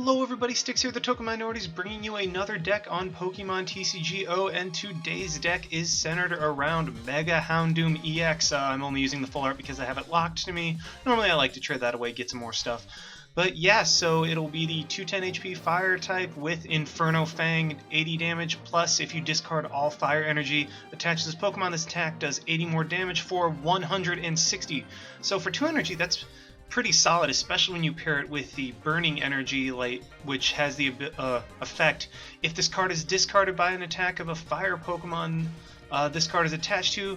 Hello everybody, Sticks here, the Token Minorities, bringing you another deck on Pokemon TCGO, and today's deck is centered around Mega Houndoom-EX. I'm only using the full art because I have it locked to me. Normally I like to trade that away, get some more stuff. But yeah, so it'll be the 210 HP Fire type with Inferno Fang, 80 damage, plus if you discard all Fire Energy, attach this Pokemon, this attack does 80 more damage for 160. So for 2 energy, that's pretty solid, especially when you pair it with the Burning Energy Light, which has the effect. If this card is discarded by an attack of a Fire Pokemon this card is attached to,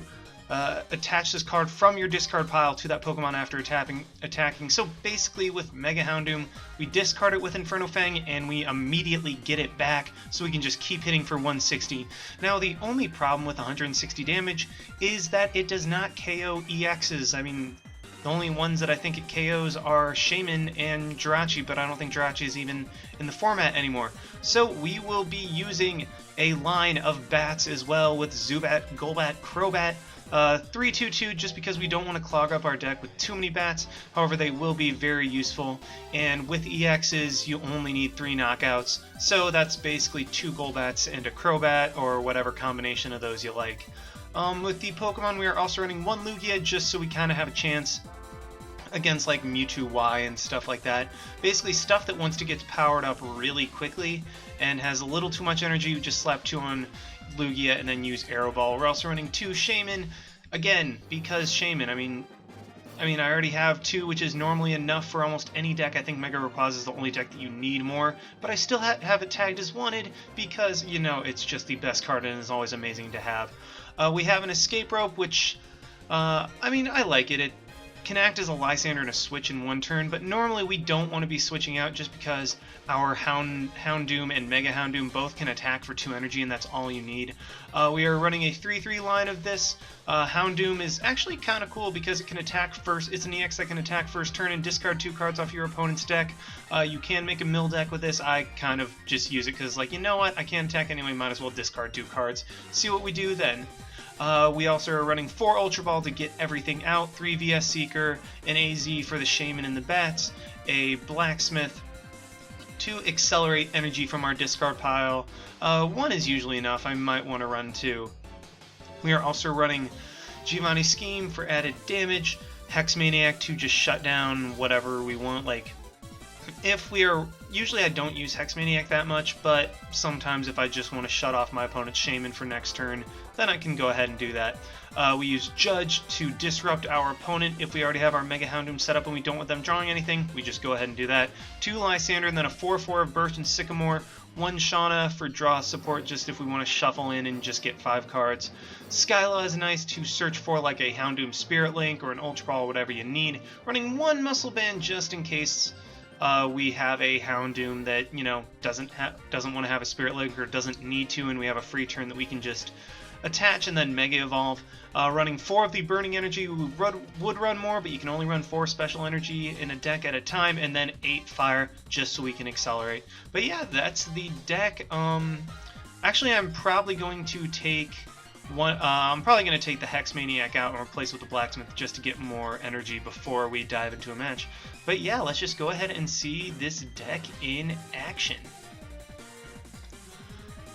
attach this card from your discard pile to that Pokemon after attacking. So basically with Mega Houndoom, we discard it with Inferno Fang and we immediately get it back, so we can just keep hitting for 160. Now the only problem with 160 damage is that it does not KO EXs. I mean, the only ones that I think it KOs are Shaymin and Jirachi, but I don't think Jirachi is even in the format anymore. So we will be using a line of bats as well with Zubat, Golbat, Crobat, 3-2-2, just because we don't want to clog up our deck with too many bats. However, they will be very useful, and with EXs you only need 3 knockouts, so that's basically 2 Golbats and a Crobat, or whatever combination of those you like. With the Pokemon, we are also running 1 Lugia just so we kind of have a chance against like Mewtwo-Y and stuff like that. Basically stuff that wants to get powered up really quickly and has a little too much energy. We just slap 2 on Lugia and then use Arrow Ball. We're also running 2 Shaymin, again, because Shaymin, I mean, I already have 2, which is normally enough for almost any deck. I think Mega Rayquaza is the only deck that you need more, but I still have it tagged as wanted because, you know, it's just the best card and is always amazing to have. We have an Escape Rope, which, I mean, I like it. It can act as a Lysander and a switch in 1 turn, but normally we don't want to be switching out just because our Houndoom and Mega Houndoom both can attack for 2 energy, and that's all you need. We are running a 3-3 line of this. Houndoom is actually kind of cool because it can attack first. It's an EX that can attack first turn and discard 2 cards off your opponent's deck. You can make a mill deck with this. I kind of just use it because, like, you know what? I can't attack anyway, might as well discard 2 cards. See what we do then. We also are running 4 Ultra Ball to get everything out, 3 VS Seeker, an AZ for the Shaymin and the Bats, a Blacksmith to accelerate energy from our discard pile. 1 is usually enough, I might want to run 2. We are also running Giovanni Scheme for added damage, Hex Maniac to just shut down whatever we want, like, if we are, usually I don't use Hex Maniac that much, but sometimes if I just want to shut off my opponent's Shaymin for next turn, then I can go ahead and do that. We use Judge to disrupt our opponent. If we already have our Mega Houndoom set up and we don't want them drawing anything, we just go ahead and do that. 2 Lysander, and then a 4-4 of Burst and Sycamore. 1 Shauna for draw support, just if we want to shuffle in and just get 5 cards. Skyla is nice to search for like a Houndoom Spirit Link or an Ultra Ball, whatever you need. Running 1 Muscle Band just in case we have a Houndoom that, you know, doesn't want to have a Spirit Link or doesn't need to, and we have a free turn that we can just attach and then Mega Evolve. Running 4 of the Burning Energy. We would run more, but you can only run 4 Special Energy in a deck at a time, and then 8 Fire just so we can accelerate. But yeah, that's the deck. Actually, I'm probably going to take the Hex Maniac out and replace it with the Blacksmith just to get more energy before we dive into a match. But yeah, let's just go ahead and see this deck in action.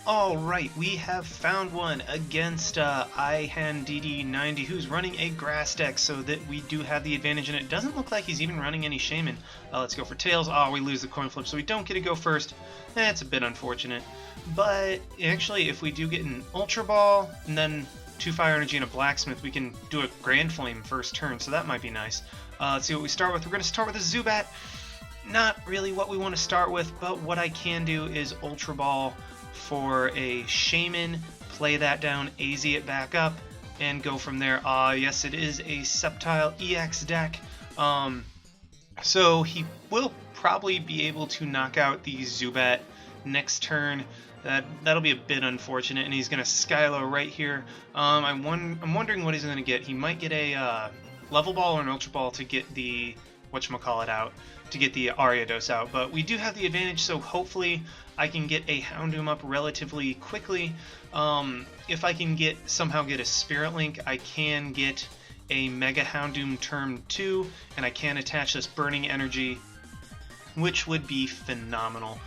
Alright, we have found one against IHanDD90, who's running a grass deck, so that we do have the advantage, and it doesn't look like he's even running any Shaymin. Let's go for Tails. Oh, we lose the coin flip, so we don't get to go first. That's a bit unfortunate. But actually, if we do get an Ultra Ball, and then 2 Fire Energy and a Blacksmith, we can do a Grand Flame first turn, so that might be nice. Let's see what we start with. We're going to start with a Zubat. Not really what we want to start with, but what I can do is Ultra Ball for a Shaymin, play that down, AZ it back up, and go from there. Yes, it is a Sceptile-EX deck. So he will probably be able to knock out the Zubat next turn. That'll be a bit unfortunate, and he's going to Skylo right here. I'm wondering what he's going to get. He might get a Level Ball or an Ultra Ball to get the whatchamacallit out, to get the Ariados out, but we do have the advantage, so hopefully I can get a Houndoom up relatively quickly. If I can somehow get a Spirit Link, I can get a Mega Houndoom turn 2, and I can attach this Burning Energy which would be phenomenal.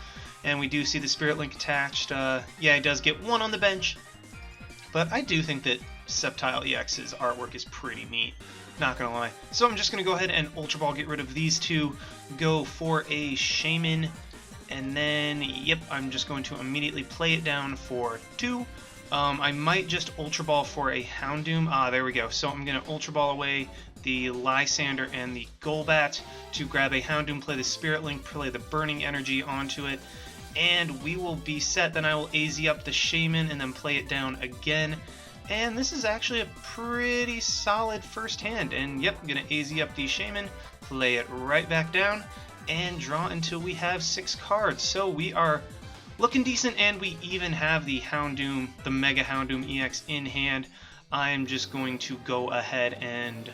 And we do see the Spirit Link attached. Yeah, he does get one on the bench, but I do think that Sceptile-EX's artwork is pretty neat, not gonna lie. So I'm just gonna go ahead and Ultra Ball, get rid of these two, go for a Shaman, and then, yep, I'm just going to immediately play it down for 2. I might just Ultra Ball for a Houndoom. Ah, there we go. So I'm going to Ultra Ball away the Lysander and the Golbat to grab a Houndoom, play the Spirit Link, play the Burning Energy onto it, and we will be set. Then I will AZ up the Shaman and then play it down again. And this is actually a pretty solid first hand. And yep, I'm going to AZ up the Shaman, play it right back down, and draw until we have 6 cards. So we are looking decent, and we even have the Houndoom, the Mega Houndoom-EX in hand. I'm just going to go ahead and,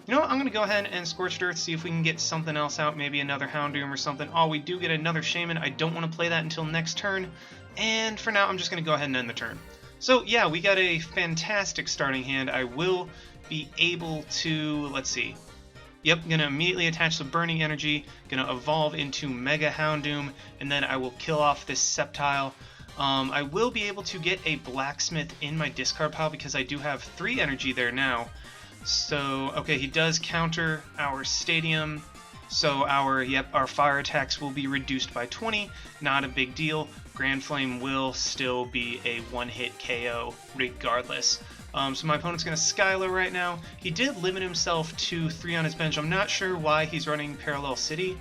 you know what, I'm going to go ahead and Scorched Earth, see if we can get something else out, maybe another Houndoom or something. Oh, we do get another Shaman. I don't want to play that until next turn, and for now I'm just going to go ahead and end the turn. So yeah, we got a fantastic starting hand. I will be able to, let's see. Yep, gonna immediately attach the Burning Energy, gonna evolve into Mega Houndoom, and then I will kill off this Sceptile. I will be able to get a Blacksmith in my discard pile because I do have 3 energy there now. So, okay, he does counter our Stadium, so our fire attacks will be reduced by 20, not a big deal. Grand Flame will still be a one-hit KO regardless. So my opponent's going to Skyla right now. He did limit himself to 3 on his bench. I'm not sure why he's running Parallel City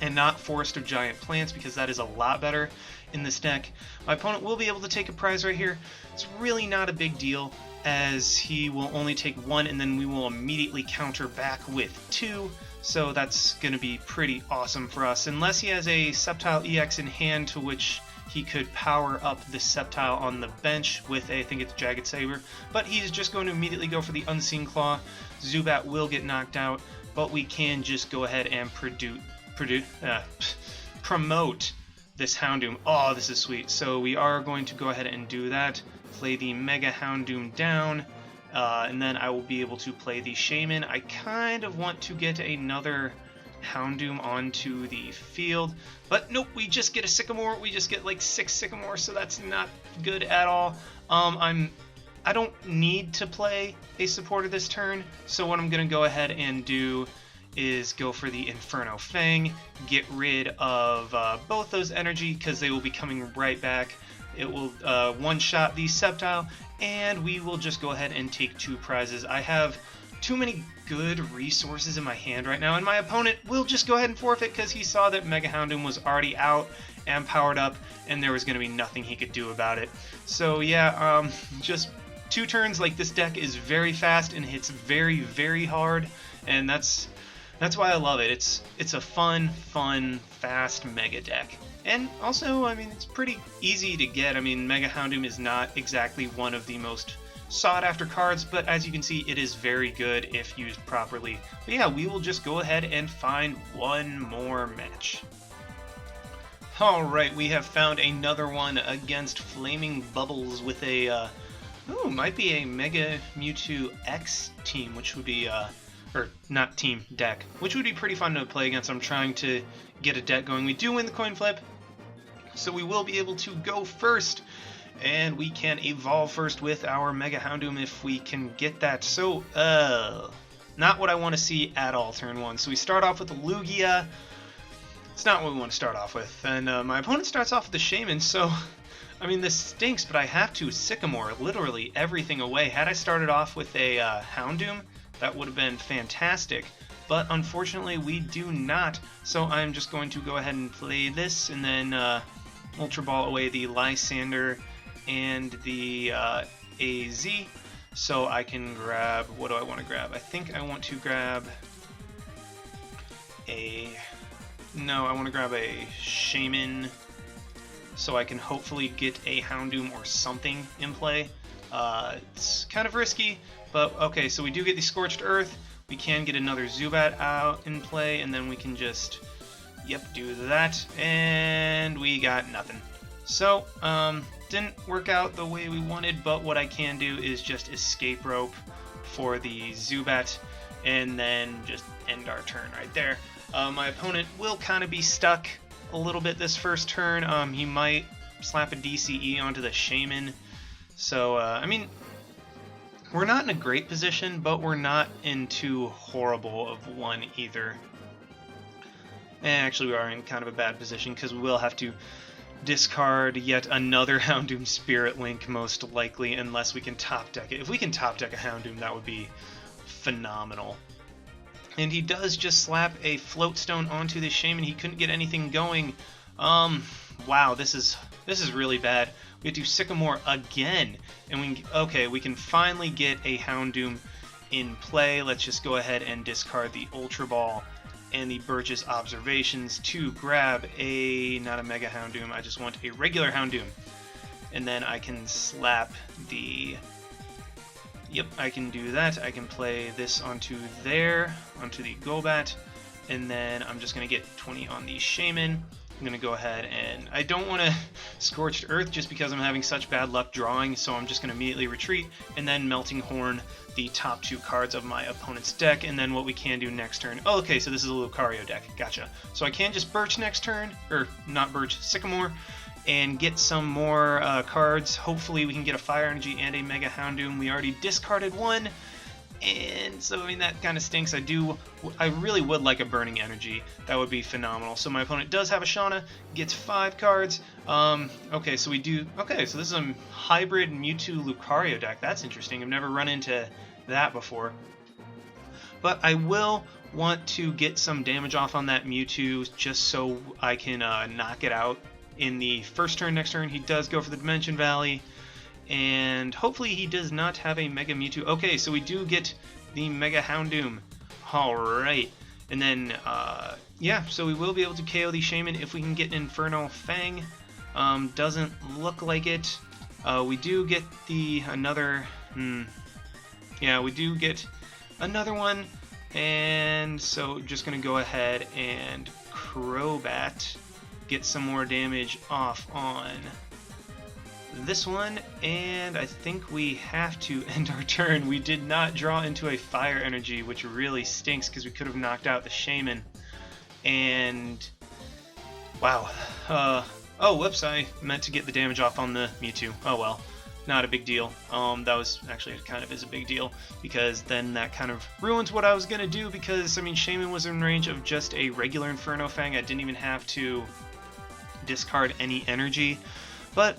and not Forest of Giant Plants, because that is a lot better in this deck. My opponent will be able to take a prize right here. It's really not a big deal, as he will only take 1, and then we will immediately counter back with 2. So that's going to be pretty awesome for us, unless he has a Sceptile-EX in hand, to which he could power up the Sceptile on the bench with a, I think it's Jagged Saber, but he's just going to immediately go for the Unseen Claw. Zubat will get knocked out, but we can just go ahead and promote this Houndoom. Oh, this is sweet. So we are going to go ahead and do that, play the Mega Houndoom down, and then I will be able to play the Shaman. I kind of want to get another Houndoom onto the field, but nope, we just get a Sycamore. We just get like 6 Sycamores, so that's not good at all. I don't need to play a supporter this turn, so what I'm going to go ahead and do is go for the Inferno Fang, get rid of both those energy, because they will be coming right back. It will one-shot the Sceptile, and we will just go ahead and take 2 prizes. I have too many good resources in my hand right now, and my opponent will just go ahead and forfeit because he saw that Mega Houndoom was already out and powered up, and there was going to be nothing he could do about it. So yeah, just 2 turns. Like, this deck is very fast and hits very, very hard, and that's why I love it. It's a fun, fast Mega deck. And also, I mean, it's pretty easy to get. I mean, Mega Houndoom is not exactly one of the most sought-after cards, but as you can see, it is very good if used properly. But yeah, we will just go ahead and find one more match. Alright, we have found another one against Flaming Bubbles with a, might be a Mega Mewtwo-EX team, which would be, or not team, deck, which would be pretty fun to play against. I'm trying to get a deck going. We do win the coin flip, so we will be able to go first, and we can evolve first with our Mega Houndoom if we can get that. So, not what I want to see at all turn 1. So we start off with the Lugia. It's not what we want to start off with. And my opponent starts off with the Shaman, so, I mean, this stinks, but I have to Sycamore literally everything away. Had I started off with a Houndoom, that would have been fantastic. But unfortunately, we do not. So I'm just going to go ahead and play this, and then Ultra Ball away the Lysander and the AZ, so I can grab, what do I want to grab? I think I want to grab I want to grab a Shaman, so I can hopefully get a Houndoom or something in play. It's kind of risky, but okay, so we do get the Scorched Earth. We can get another Zubat out in play, and then we can just, do that, and we got nothing. So, didn't work out the way we wanted, but what I can do is just Escape Rope for the Zubat, and then just end our turn right there. My opponent will kind of be stuck a little bit this first turn. He might slap a DCE onto the Shaman. So, I mean, we're not in a great position, but we're not in too horrible of one either. And actually, we are in kind of a bad position because we will have to discard yet another Houndoom Spirit Link, most likely, unless we can top deck it. If we can top deck a Houndoom, that would be phenomenal. And he does just slap a Float Stone onto the Shaman. He couldn't get anything going. Wow, this is really bad. We have to Sycamore again, and we can finally get a Houndoom in play. Let's just go ahead and discard the Ultra Ball and the Birch's Observations to grab not a Mega Houndoom, I just want a regular Houndoom. And then I can slap the... Yep, I can do that. I can play this onto the Golbat, and then I'm just going to get 20 on the Shaman. I'm going to go ahead and... I don't want to Scorched Earth just because I'm having such bad luck drawing, so I'm just going to immediately retreat and then Melting Horn the top 2 cards of my opponent's deck, and then what we can do next turn... Oh, okay, so this is a Lucario deck. Gotcha. So I can just Birch next turn, or not Birch, Sycamore, and get some more cards. Hopefully we can get a Fire Energy and a Mega Houndoom. We already discarded one, and so, I mean, that kind of stinks. I really would like a Burning Energy. That would be phenomenal. So my opponent does have a Shauna, gets 5 cards. Okay, so this is a hybrid Mewtwo-Lucario deck. That's interesting. I've never run into that before. But I will want to get some damage off on that Mewtwo just so I can knock it out in the first turn. Next turn, he does go for the Dimension Valley. And hopefully he does not have a Mega Mewtwo. Okay, so we do get the Mega Houndoom. Alright. And then, yeah, so we will be able to KO the Shaman if we can get an Infernal Fang. Doesn't look like it. We do get another... Yeah, we do get another one. And so just going to go ahead and Crobat. Get some more damage off on this one, and I think we have to end our turn. We did not draw into a Fire Energy, which really stinks because we could have knocked out the Shaman. And wow. Oh, whoops, I meant to get the damage off on the Mewtwo. Oh well, not a big deal. That was actually, it kind of is a big deal, because then that kind of ruins what I was gonna do, because I mean, Shaman was in range of just a regular Inferno Fang. I didn't even have to discard any energy, but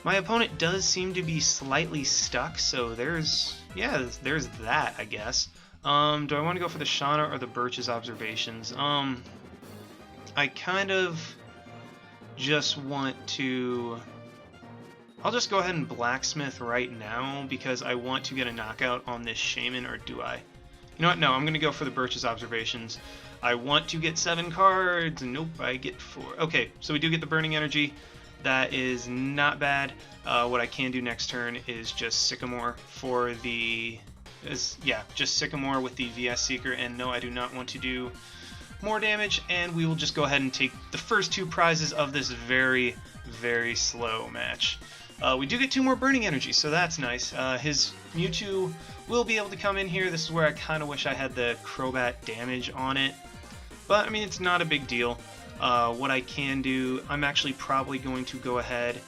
my opponent does seem to be slightly stuck, so there's that, I guess. Do I want to go for the Shauna or the Birch's Observations? I kind of just want to... I'll just go ahead and Blacksmith right now, because I want to get a knockout on this Shaman, or do I? You know what? No, I'm going to go for the Birch's Observations. I want to get 7 cards. Nope, I get 4. Okay, so we do get the Burning Energy. That is not bad. What I can do next turn is just Sycamore for the... just Sycamore with the VS Seeker, and no, I do not want to do more damage, and we will just go ahead and take the first 2 prizes of this very, very slow match. We do get 2 more Burning Energy, so that's nice. His Mewtwo will be able to come in here. This is where I kind of wish I had the Crobat damage on it, but I mean, it's not a big deal. What I can do, I'm actually probably going to go ahead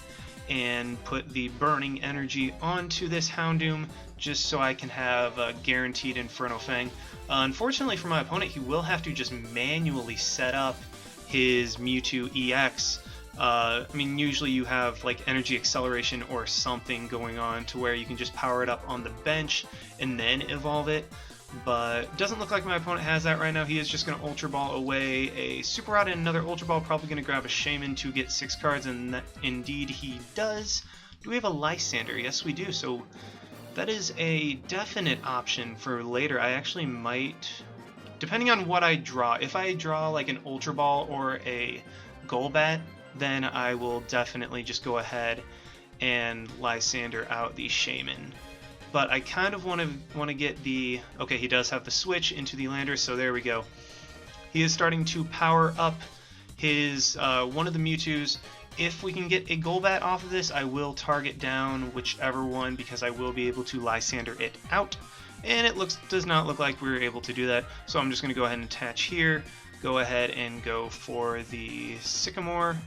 and put the Burning Energy onto this Houndoom just so I can have a guaranteed Inferno Fang. Unfortunately for my opponent, he will have to just manually set up his Mewtwo-EX. I mean, usually you have like energy acceleration or something going on to where you can just power it up on the bench and then evolve it. But it doesn't look like my opponent has that right now. He is just going to Ultra Ball away a Super Rod and another Ultra Ball, probably going to grab a Shaman to get 6 cards, and that, indeed he does. Do we have a Lysander? Yes, we do. So that is a definite option for later. I actually might, depending on what I draw, if I draw like an Ultra Ball or a Golbat, then I will definitely just go ahead and Lysander out the Shaman. But I kind of want to get the... Okay, he does have the switch into the lander, so there we go. He is starting to power up his one of the Mewtwo's. If we can get a Golbat off of this, I will target down whichever one, because I will be able to Lysander it out. And it does not look like we were able to do that, so I'm just going to go ahead and attach here. go ahead and go for the Sycamore.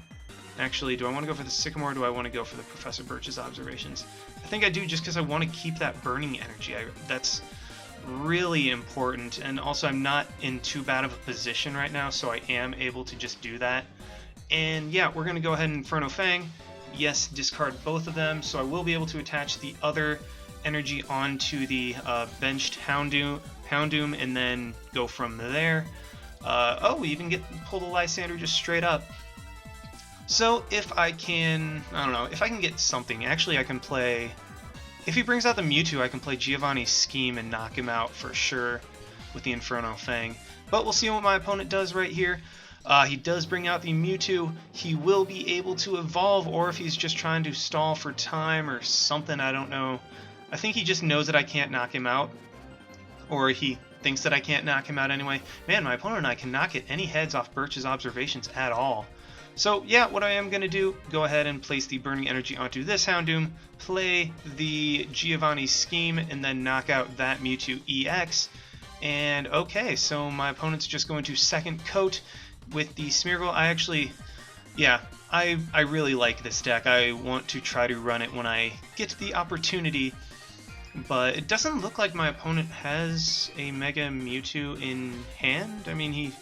Actually, do I want to go for the Sycamore or do I want to go for the Professor Birch's observations? I think I do, just because I want to keep that burning energy. That's really important, and also I'm not in too bad of a position right now, so I am able to just do that. And yeah, we're going to go ahead and Inferno Fang. Yes, discard both of them, so I will be able to attach the other energy onto the benched Houndoom, and then go from there. Oh, we even pull the Lysander just straight up. So if I can, I don't know, if I can get something, actually I can play, if he brings out the Mewtwo, I can play Giovanni's Scheme and knock him out for sure with the Inferno Fang. But we'll see what my opponent does right here. He does bring out the Mewtwo. He will be able to evolve, or if he's just trying to stall for time or something, I don't know. I think he just knows that I can't knock him out, or he thinks that I can't knock him out anyway. Man, my opponent and I cannot get any heads off Birch's observations at all. So yeah, what I am going to do, go ahead and place the Burning Energy onto this Houndoom, play the Giovanni's Scheme, and then knock out that Mewtwo-EX. And okay, so my opponent's just going to second coat with the Smeargle. I really like this deck. I want to try to run it when I get the opportunity, but it doesn't look like my opponent has a Mega Mewtwo in hand. I mean, he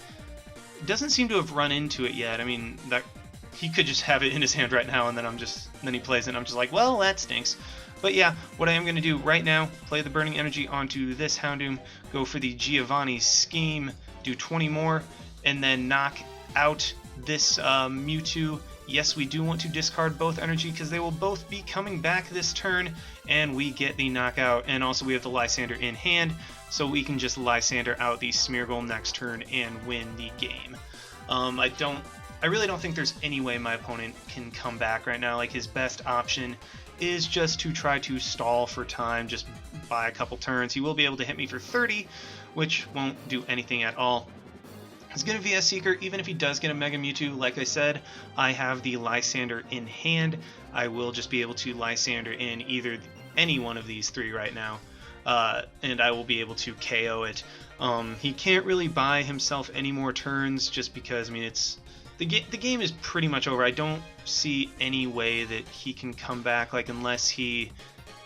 doesn't seem to have run into it yet. I mean, that he could just have it in his hand right now, and then he plays it, and I'm just like, well, that stinks. But yeah, what I am going to do right now, play the Burning Energy onto this Houndoom, go for the Giovanni's Scheme, do 20 more, and then knock out this Mewtwo. Yes, we do want to discard both energy because they will both be coming back this turn, and we get the knockout, and also we have the Lysander in hand, so we can just Lysander out the Smeargle next turn and win the game. I really don't think there's any way my opponent can come back right now. Like, his best option is just to try to stall for time, just buy a couple turns. He will be able to hit me for 30, which won't do anything at all. He's going to VS Seeker, even if he does get a Mega Mewtwo. Like I said, I have the Lysander in hand. I will just be able to Lysander in any one of these three right now, and I will be able to KO it. He can't really buy himself any more turns, just because, I mean, the game is pretty much over. I don't see any way that he can come back, like, unless he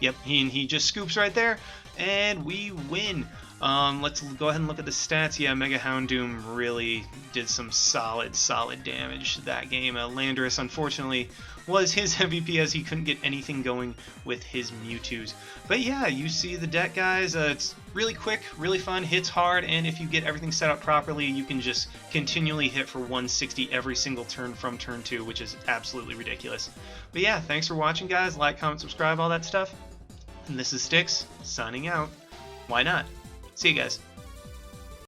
just scoops right there, and we win. Let's go ahead and look at the stats. Yeah, Mega Houndoom really did some solid damage that game. Landorus, unfortunately, was his MVP, as he couldn't get anything going with his Mewtwo's. But yeah, you see the deck, guys. It's really quick, really fun, hits hard, and if you get everything set up properly, you can just continually hit for 160 every single turn from turn 2, which is absolutely ridiculous. But yeah, thanks for watching, guys. Like, comment, subscribe, all that stuff. And this is Styx, signing out. Why not? See you guys.